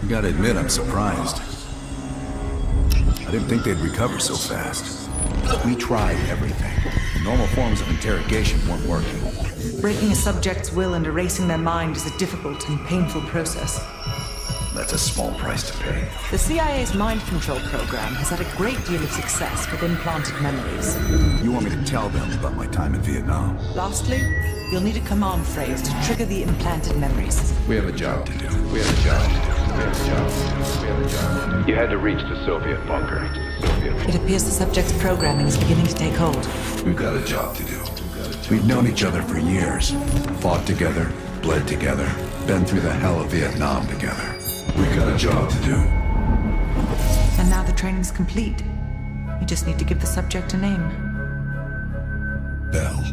I gotta admit, I'm surprised. I didn't think they'd recover so fast. We tried everything. Normal forms of interrogation weren't working. Breaking a subject's will and erasing their mind is a difficult and painful process. That's a small price to pay. The CIA's mind control program has had a great deal of success with implanted memories. You want me to tell them about my time in Vietnam? Lastly, you'll need a command phrase to trigger the implanted memories. We have a job to do. You had to reach the Soviet bunker. It appears the subject's programming is beginning to take hold. We've got a job to do. We've known each other for years. Fought together, bled together, been through the hell of Vietnam together. We've got a job to do. And now the training's complete. You just need to give the subject a name. Bell.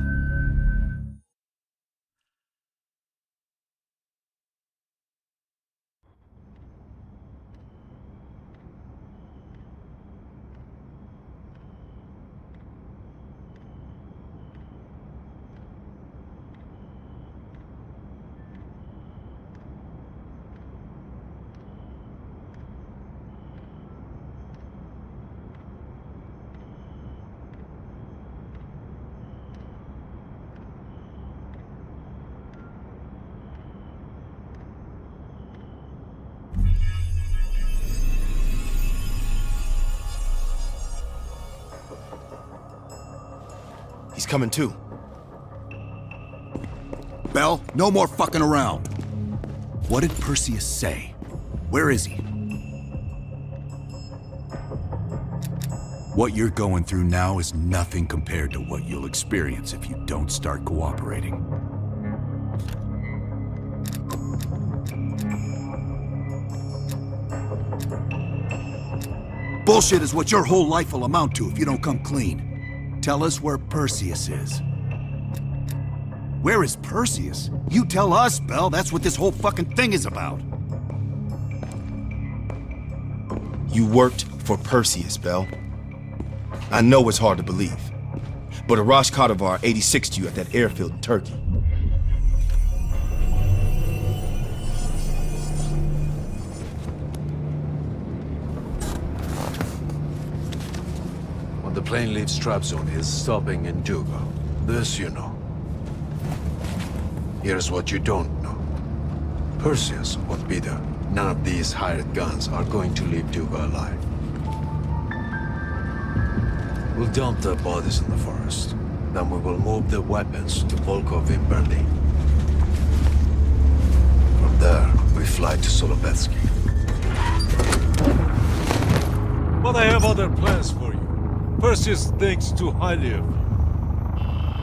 He's coming too. Bell, no more fucking around. What did Perseus say? Where is he? What you're going through now is nothing compared to what you'll experience if you don't start cooperating. Bullshit is what your whole life will amount to if you don't come clean. Tell us where Perseus is. Where is Perseus? You tell us, Bell. That's what this whole fucking thing is about. You worked for Perseus, Bell. I know it's hard to believe, but Arash Kadivar 86'd you at that airfield in Turkey. When the plane leaves Trabzon, it's stopping in Duga. This you know. Here's what you don't know. Perseus won't be there. None of these hired guns are going to leave Duga alive. We'll dump their bodies in the forest. Then we will move the weapons to Volkov in Berlin. From there, we fly to Solovetsky. But I have other plans for you. Perseus thinks too highly of you.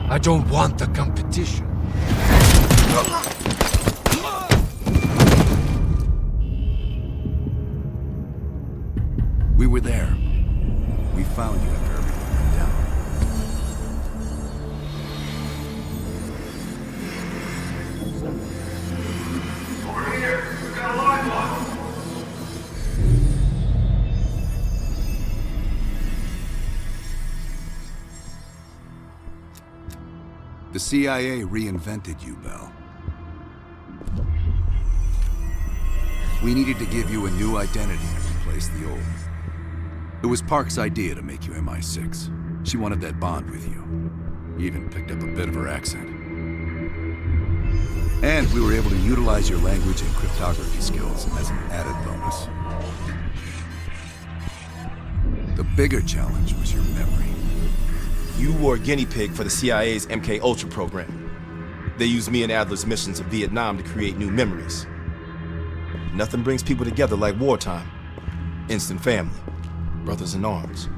I don't want the competition. We were there. We found you after everything went down. Over here! We've got a live one! The CIA reinvented you, Bell. We needed to give you a new identity to replace the old. It was Park's idea to make you MI6. She wanted that bond with you. You even picked up a bit of her accent. And we were able to utilize your language and cryptography skills as an added bonus. The bigger challenge was your memory. You were a guinea pig for the CIA's MK Ultra program. They used me and Adler's missions in Vietnam to create new memories. Nothing brings people together like wartime. Instant family. Brothers in arms.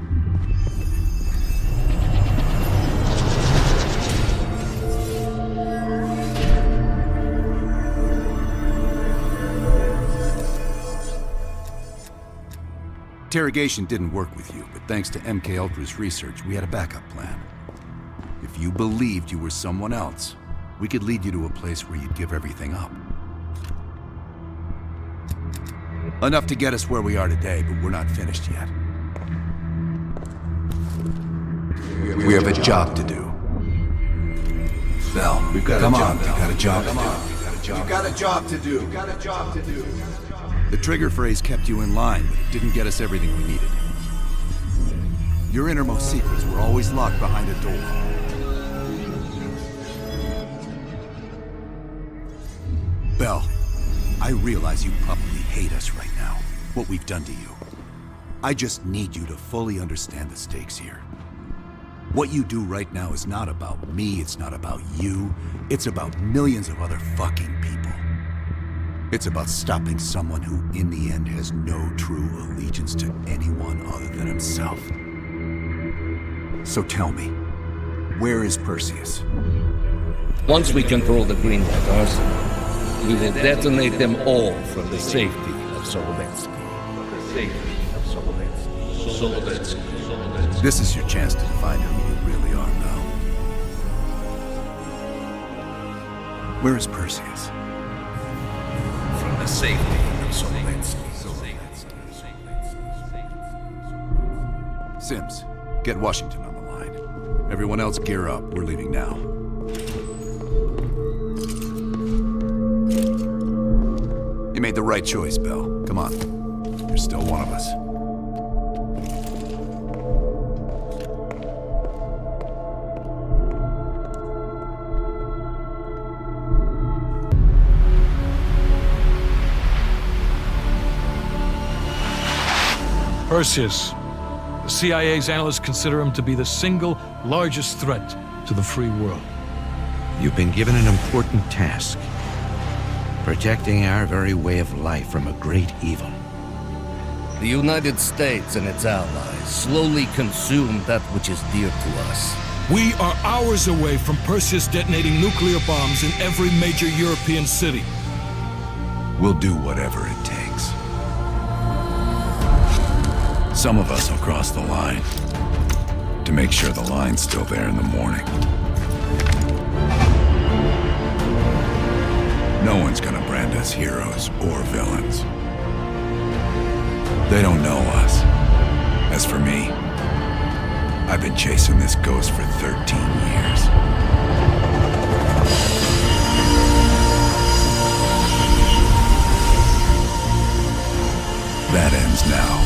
Interrogation didn't work with you, but thanks to MK Ultra's research, we had a backup plan. If you believed you were someone else, we could lead you to a place where you'd give everything up. Enough to get us where we are today, but we're not finished yet. We have a job to do. Bell, we've got a job to do. We've got a job to do. The trigger phrase kept you in line, but it didn't get us everything we needed. Your innermost secrets were always locked behind a door. Bell, I realize you probably hate us right now, what we've done to you. I just need you to fully understand the stakes here. What you do right now is not about me, it's not about you, it's about millions of other fucking people. It's about stopping someone who, in the end, has no true allegiance to anyone other than himself. So tell me, where is Perseus? Once we control the Greenlight arsenal, we will detonate them all from the safety of Solovetsky. This is your chance to define who you really are, Bell. Where is Perseus? From the safety of Solovetsky. Sims, get Washington on the line. Everyone else gear up. We're leaving now. You made the right choice, Bell. Come on. You're still one of us. Perseus. The CIA's analysts consider him to be the single largest threat to the free world. You've been given an important task. Protecting our very way of life from a great evil. The United States and its allies slowly consume that which is dear to us. We are hours away from Perseus detonating nuclear bombs in every major European city. We'll do whatever it takes. Some of us will cross the line to make sure the line's still there in the morning. No one's gonna brand us heroes or villains. They don't know us. As for me, I've been chasing this ghost for 13 years. That ends now.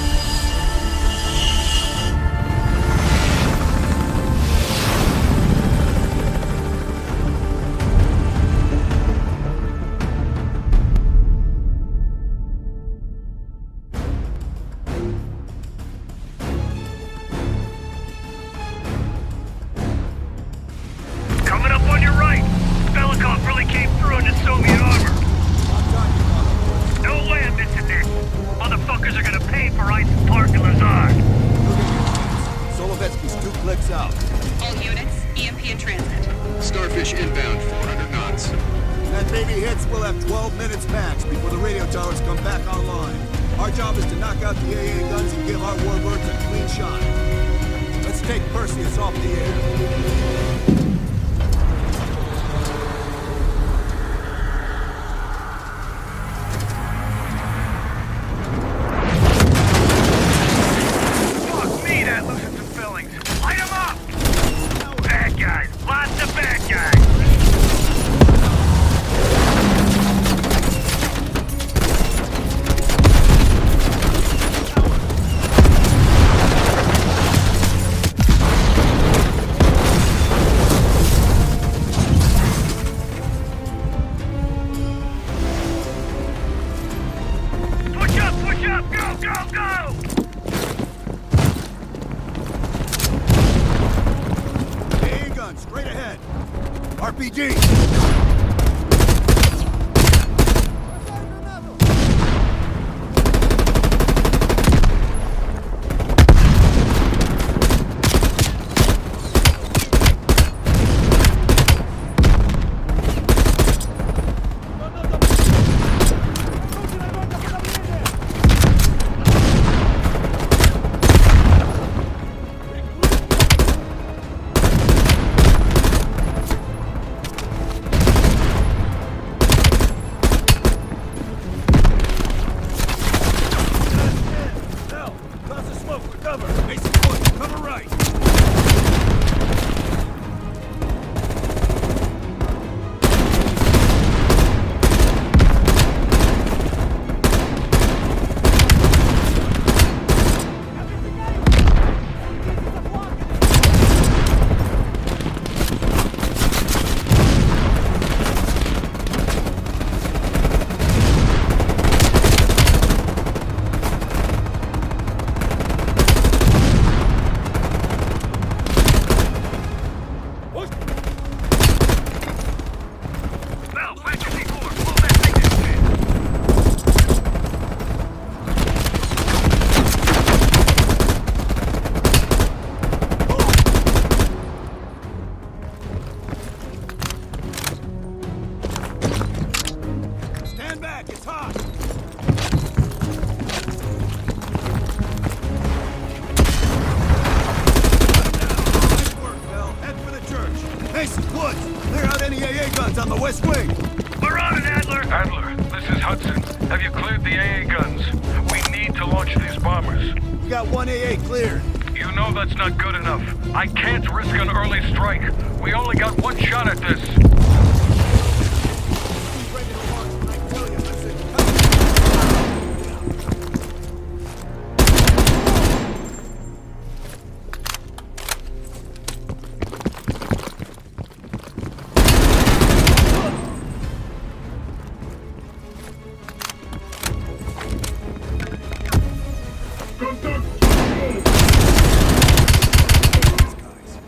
Coming up on your right. Belikov really came through in the Soviet armor. No way I'm missing this. Motherfuckers are gonna pay for Ice Park and Lazard. Solovetsky's 2 clicks out. All units, EMP in transit. Starfish inbound, 400 knots. That baby hits, we'll have 12 minutes max before the radio towers come back online. Our job is to knock out the AA guns and give our warbirds a clean shot. Let's take Perseus off the air. Fuck me, that loosened some fillings. Light 'em up! Bad guys. Lots of bad guys. Push up, go, go, go! AA gun, straight ahead. RPG! AA guns on the west wing! We're on it, Adler! Adler, this is Hudson. Have you cleared the AA guns? We need to launch these bombers. We got one AA cleared. You know that's not good enough. I can't risk an early strike. We only got one shot at this.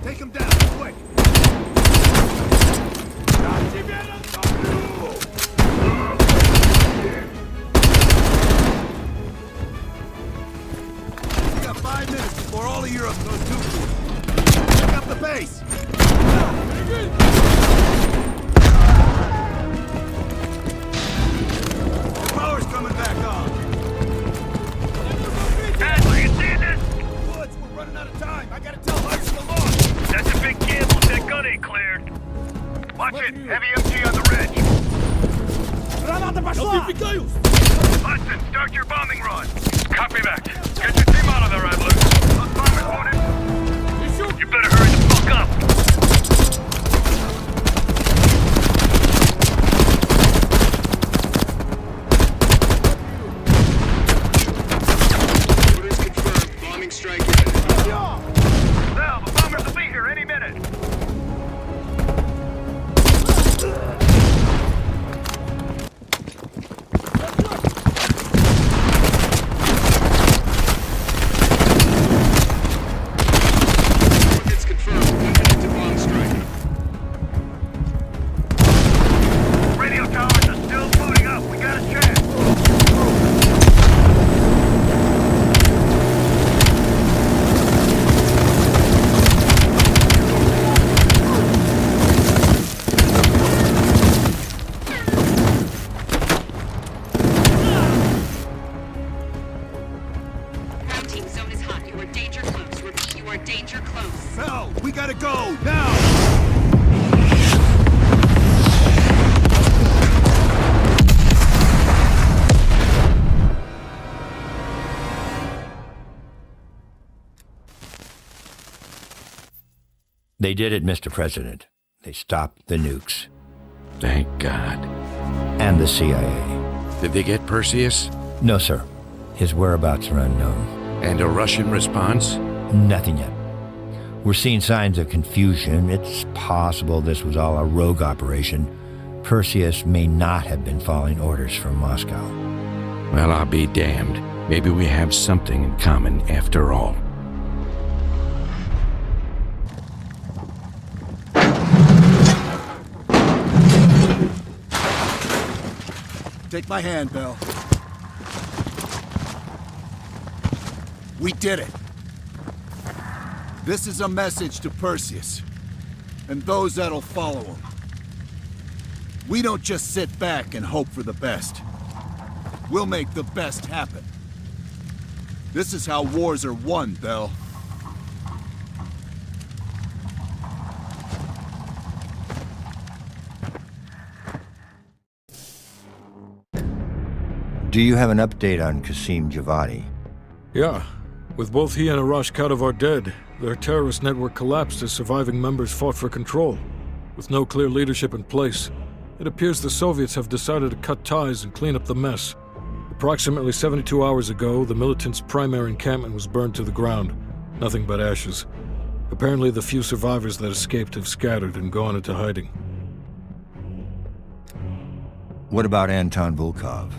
Take him down, quick! We got 5 minutes before all of Europe goes nuclear. Pick up the base! The power's coming back on! Adler, you see this? Woods, we're running out of time. I gotta tell Hudson to launch. That's a big gamble if that gun ain't cleared. Watch it, heavy MG on the ridge. Hudson, start your bombing run. Copy that. Get your team out of there, Adler. Those bombers wounded. You better hurry the fuck up. Orders confirmed. Bombing strike imminent. Now, the bombers will be here any minute. Targets confirmed. 1 minute to bomb strike. Radio towers are still booting up. We got a chance. Ground team, zone is hot. You are danger close. Repeat, you are danger close. Hell, we gotta go, now! They did it, Mr. President. They stopped the nukes. Thank God. And the CIA. Did they get Perseus? No, sir. His whereabouts are unknown. And a Russian response? Nothing yet. We're seeing signs of confusion. It's possible this was all a rogue operation. Perseus may not have been following orders from Moscow. Well, I'll be damned. Maybe we have something in common after all. Take my hand, Bill. We did it. This is a message to Perseus, and those that'll follow him. We don't just sit back and hope for the best. We'll make the best happen. This is how wars are won, Bill. Do you have an update on Qasim Javadi? Yeah. With both he and Arash Kadivar dead, their terrorist network collapsed as surviving members fought for control. With no clear leadership in place, it appears the Soviets have decided to cut ties and clean up the mess. Approximately 72 hours ago, the militants' primary encampment was burned to the ground. Nothing but ashes. Apparently, the few survivors that escaped have scattered and gone into hiding. What about Anton Volkov?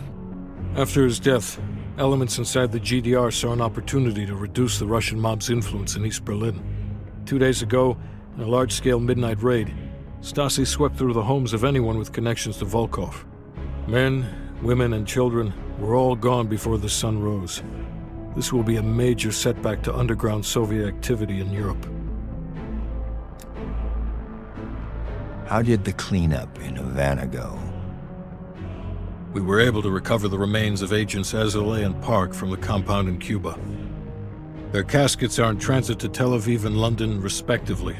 After his death, elements inside the GDR saw an opportunity to reduce the Russian mob's influence in East Berlin. 2 days ago, in a large-scale midnight raid, Stasi swept through the homes of anyone with connections to Volkov. Men, women, and children were all gone before the sun rose. This will be a major setback to underground Soviet activity in Europe. How did the cleanup in Havana go? We were able to recover the remains of agents Azoulay and Park from the compound in Cuba. Their caskets are in transit to Tel Aviv and London, respectively.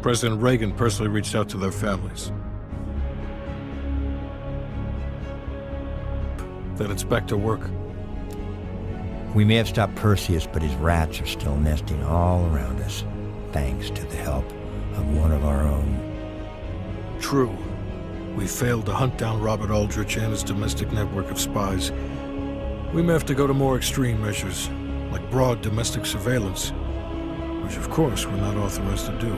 President Reagan personally reached out to their families. then it's back to work. We may have stopped Perseus, but his rats are still nesting all around us, thanks to the help of one of our own. True. We failed to hunt down Robert Aldrich and his domestic network of spies. We may have to go to more extreme measures, like broad domestic surveillance, which of course we're not authorized to do.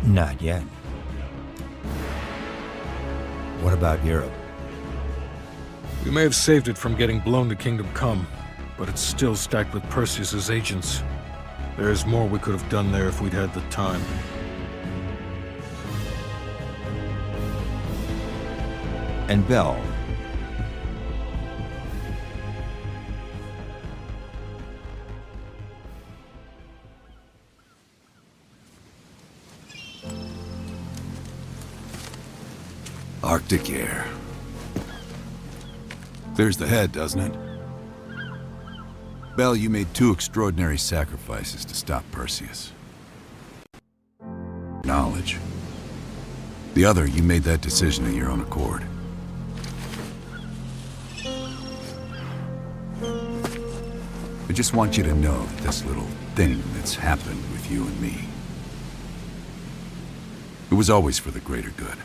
Not yet. What about Europe? We may have saved it from getting blown to Kingdom Come, but it's still stacked with Perseus's agents. There's more we could have done there if we'd had the time. And Bell. Arctic air. Clears the head, doesn't it? Bell, you made two extraordinary sacrifices to stop Perseus. Knowledge. The other, you made that decision of your own accord. I just want you to know that this little thing that's happened with you and me, it was always for the greater good.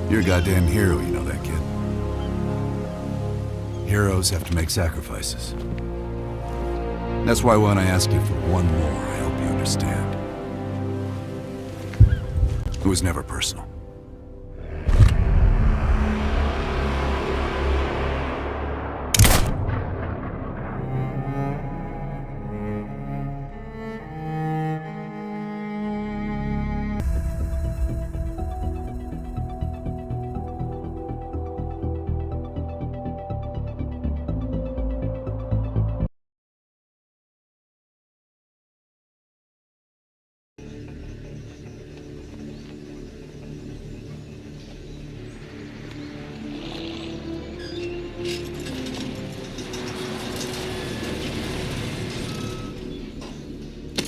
You're a goddamn hero, you know that, kid. Heroes have to make sacrifices. That's why when I ask you for one more, I hope you understand. It was never personal.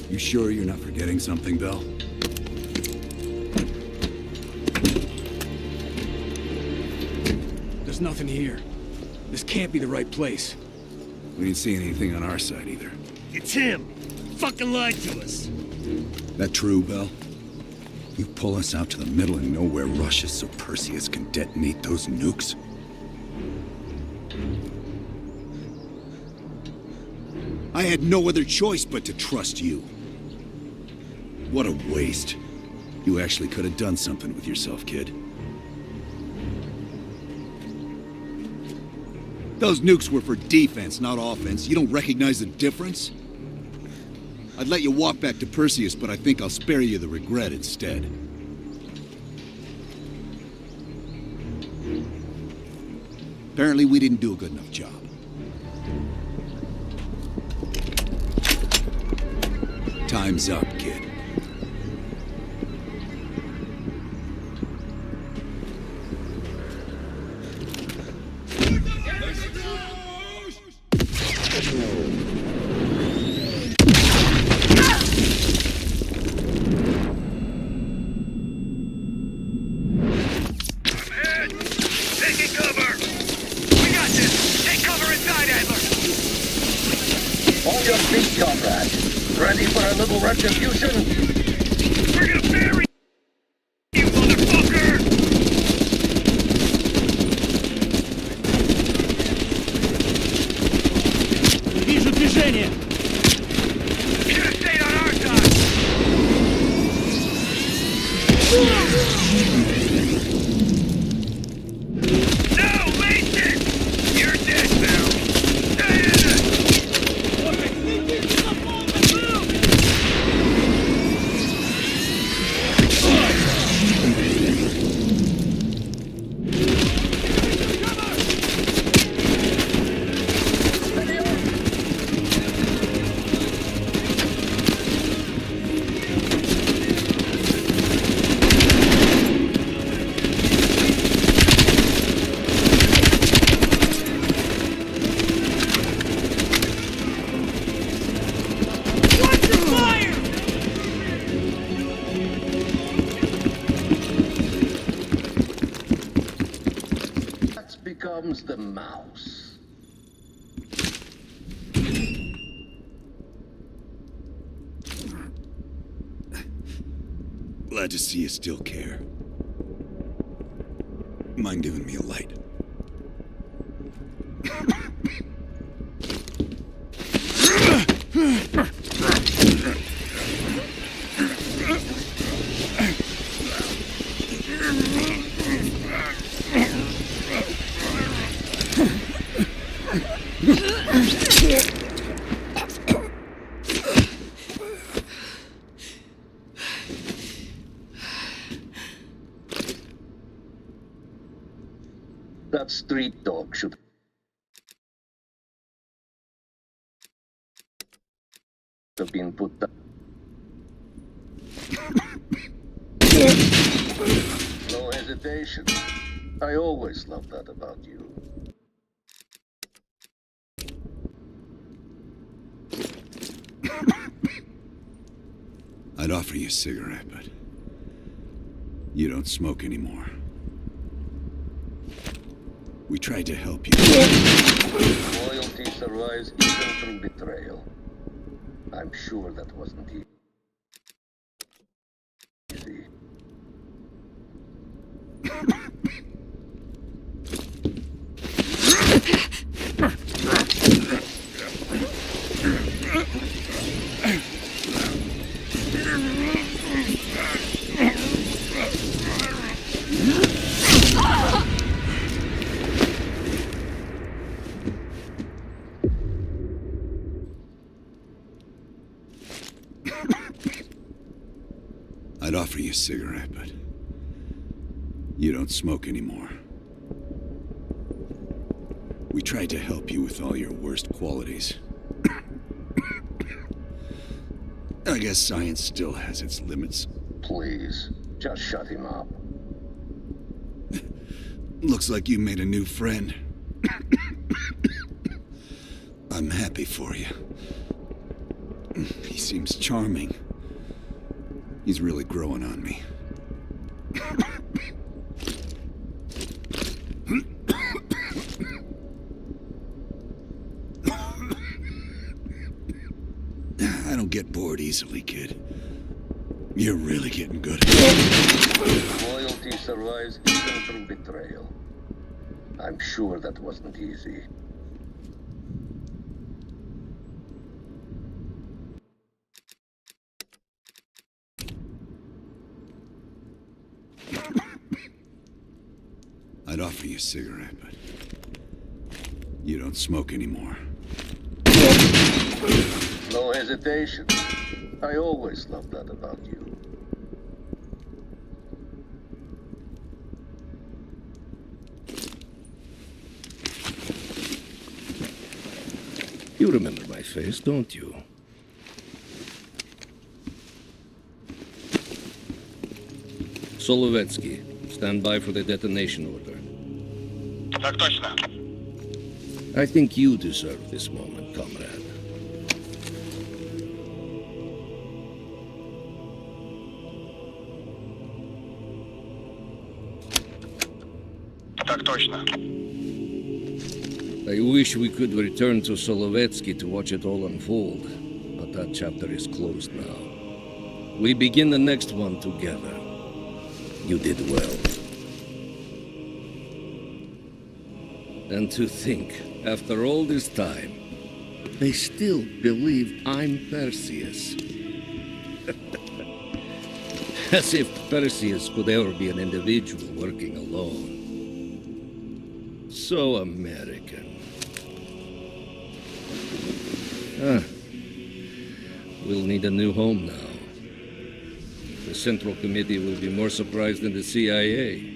You sure you're not forgetting something, Bell? There's nothing here. This can't be the right place. We didn't see anything on our side either. It's him! Fucking lied to us! That true, Bell? You pull us out to the middle of nowhere Russia so Perseus can detonate those nukes? I had no other choice but to trust you. What a waste. You actually could have done something with yourself, kid. Those nukes were for defense, not offense. You don't recognize the difference? I'd let you walk back to Perseus, but I think I'll spare you the regret instead. Apparently, we didn't do a good enough job. Time's up, kid. Taking cover! We got this! Take cover inside, Adler! Hold your feet, comrade. Ready for a little retribution? We're gonna bury you, motherfucker! Вижу движение! Should have stayed on our side! No, Mason! You're dead now! Stay in it! comes the mouse. Glad to see you still care. Mind giving me a light? That street dog should have been put down. No hesitation. I always loved that about you. I'd offer you a cigarette, but you don't smoke anymore. We tried to help you. Loyalty survives even through betrayal. I'm sure that wasn't easy. I'd offer you a cigarette, but you don't smoke anymore. We tried to help you with all your worst qualities. I guess science still has its limits. Please, just shut him up. Looks like you made a new friend. I'm happy for you. He seems charming. He's really growing on me. I don't get bored easily, kid. You're really getting good. Loyalty survives even through betrayal. I'm sure that wasn't easy. I'd offer you a cigarette, but you don't smoke anymore. No hesitation. I always loved that about you. You remember my face, don't you? Solovetsky, stand by for the detonation order. Так точно. I think you deserve this moment, comrade. Так точно. I wish we could return to Solovetsky to watch it all unfold, but that chapter is closed now. We begin the next one together. You did well. And to think, after all this time, they still believe I'm Perseus. As if Perseus could ever be an individual working alone. So American. We'll need a new home now. The Central Committee will be more surprised than the CIA.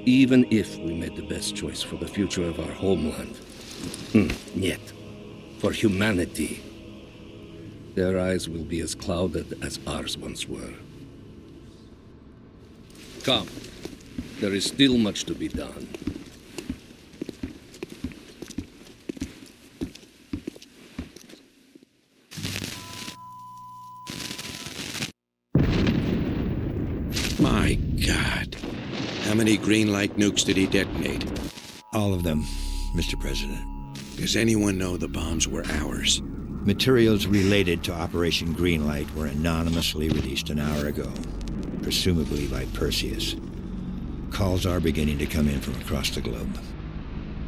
Even if we made the best choice for the future of our homeland. Yet, for humanity, their eyes will be as clouded as ours once were. Come, there is still much to be done. My God. How many green light nukes did he detonate? All of them, Mr. President. Does anyone know the bombs were ours? Materials related to Operation Greenlight were anonymously released an hour ago, presumably by Perseus. Calls are beginning to come in from across the globe.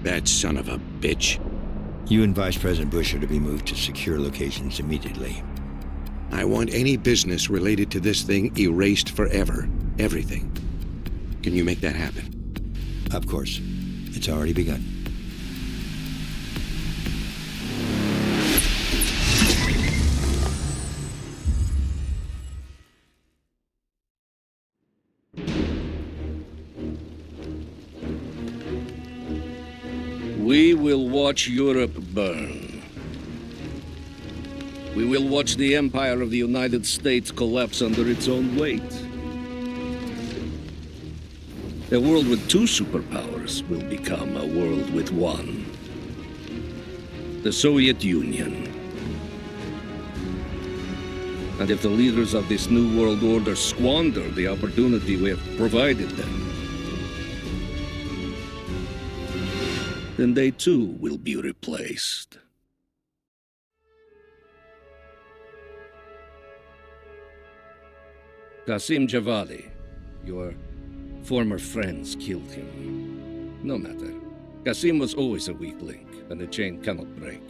That son of a bitch. You and Vice President Bush are to be moved to secure locations immediately. I want any business related to this thing erased forever. Everything. Can you make that happen? Of course. It's already begun. We will watch Europe burn. We will watch the empire of the United States collapse under its own weight. A world with two superpowers will become a world with one. The Soviet Union. And if the leaders of this new world order squander the opportunity we have provided them, then they too will be replaced. Qasim Javadi, your former friends killed him. No matter. Qasim was always a weak link, and the chain cannot break.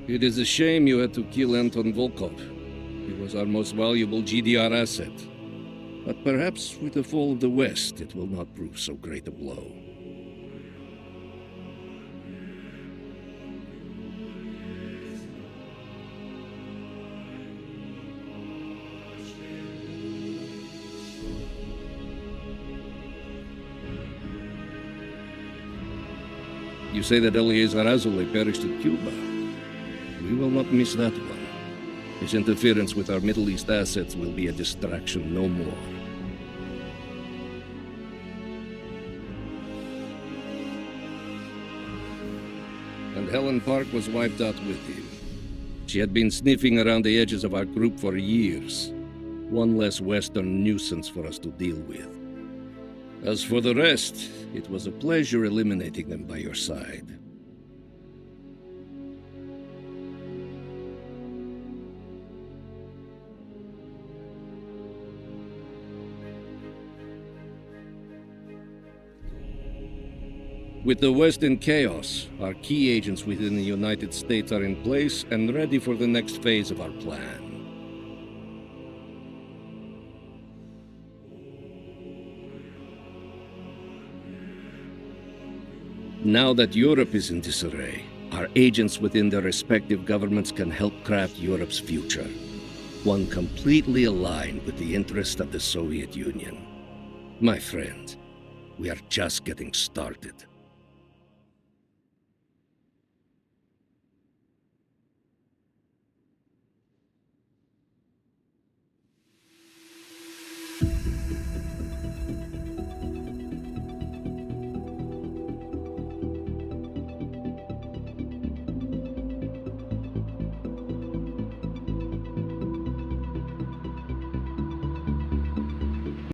It is a shame you had to kill Anton Volkov. He was our most valuable GDR asset. But perhaps with the fall of the West, it will not prove so great a blow. You say that Eleazar Azule perished in Cuba. We will not miss that one. His interference with our Middle East assets will be a distraction no more. And Helen Park was wiped out with him. She had been sniffing around the edges of our group for years. One less Western nuisance for us to deal with. As for the rest, it was a pleasure eliminating them by your side. With the West in chaos, our key agents within the United States are in place and ready for the next phase of our plan. Now that Europe is in disarray, our agents within their respective governments can help craft Europe's future. One completely aligned with the interests of the Soviet Union. My friend, we are just getting started.